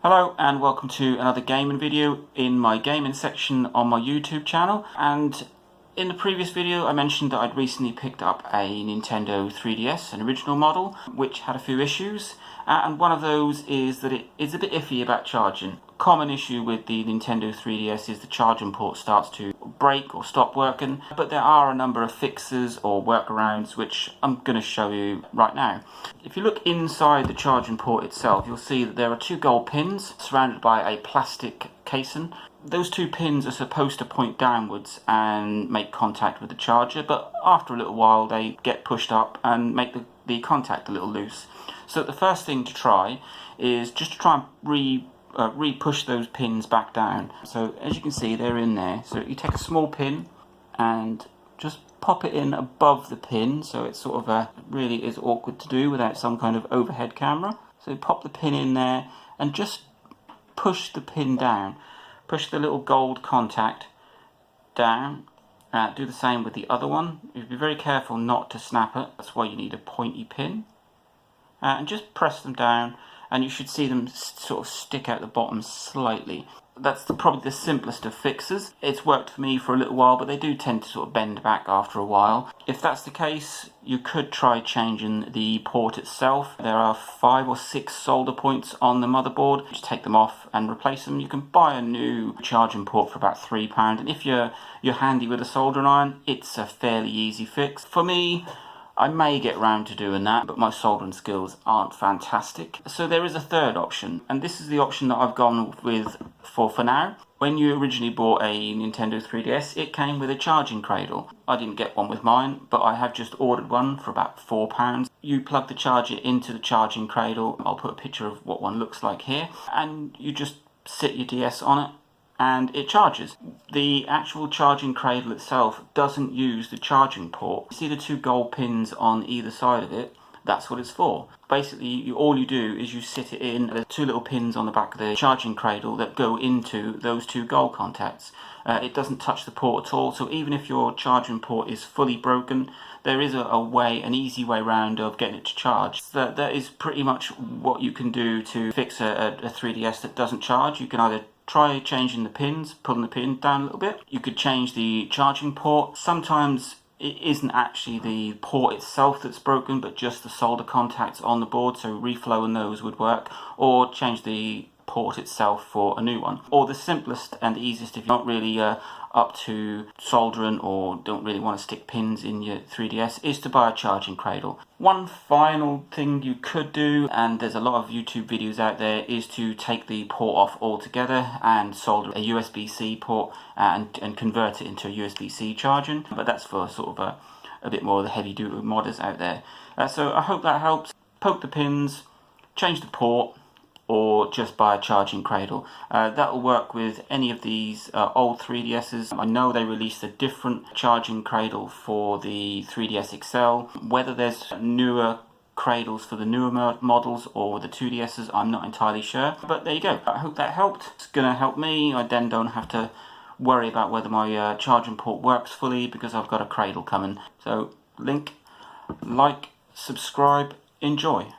Hello and welcome to another gaming video in my gaming section on my YouTube channel. And in the previous video I mentioned that I'd recently picked up a Nintendo 3DS, an original model, which had a few issues. And one of those is that it is a bit iffy about charging. Common issue with the Nintendo 3DS is the charging port starts to break or stop working, but there are a number of fixes or workarounds which I'm going to show you right now. If you look inside the charging port itself, you'll see that there are two gold pins surrounded by a plastic casing. Those two pins are supposed to point downwards and make contact with the charger, but after a little while they get pushed up and make the contact a little loose. So the first thing to try is just to try and re-push those pins back down. So as you can see, they're in there. So you take a small pin and just pop it in above the pin, so it's sort of really is awkward to do without some kind of overhead camera. So pop the pin in there and just push the pin down. Push the little gold contact down. Do the same with the other one. You be very careful not to snap it. That's why you need a pointy pin. And just press them down, and you should see them sort of stick out the bottom slightly. That's probably the simplest of fixes. It's worked for me for a little while, but they do tend to sort of bend back after a while. If that's the case, you could try changing the port itself. There are 5 or 6 solder points on the motherboard. Just take them off and replace them. You can buy a new charging port for about £3, and if you're handy with a soldering iron, it's a fairly easy fix. For me, I may get round to doing that, but my soldering skills aren't fantastic. So there is a third option, and this is the option that I've gone with for now. When you originally bought a Nintendo 3DS, it came with a charging cradle. I didn't get one with mine, but I have just ordered one for about £4. You plug the charger into the charging cradle. I'll put a picture of what one looks like here, and you just sit your DS on it and it charges. The actual charging cradle itself doesn't use the charging port. You see the two gold pins on either side of it? That's what it's for. Basically, all you do is you sit it in. There's two little pins on the back of the charging cradle that go into those two gold contacts. It doesn't touch the port at all, so even if your charging port is fully broken, there is an easy way round of getting it to charge. So that is pretty much what you can do to fix a 3DS that doesn't charge. You can either try changing the pins, pulling the pin down a little bit. You could change the charging port. Sometimes it isn't actually the port itself that's broken, but just the solder contacts on the board, so reflowing those would work. Or change the port itself for a new one. Or the simplest and easiest, if you're not really up to soldering or don't really want to stick pins in your 3DS, is to buy a charging cradle. One final thing you could do, and there's a lot of YouTube videos out there, is to take the port off altogether and solder a USB-C port and convert it into a USB-C charging. But that's for sort of a bit more of the heavy-duty modders out there. So I hope that helps. Poke the pins, change the port, or just buy a charging cradle. That will work with any of these old 3DSs. I know they released a different charging cradle for the 3DS XL. Whether there's newer cradles for the newer models or the 2DSs, I'm not entirely sure. But there you go. I hope that helped. It's going to help me. I then don't have to worry about whether my charging port works fully because I've got a cradle coming. So, like, subscribe, enjoy.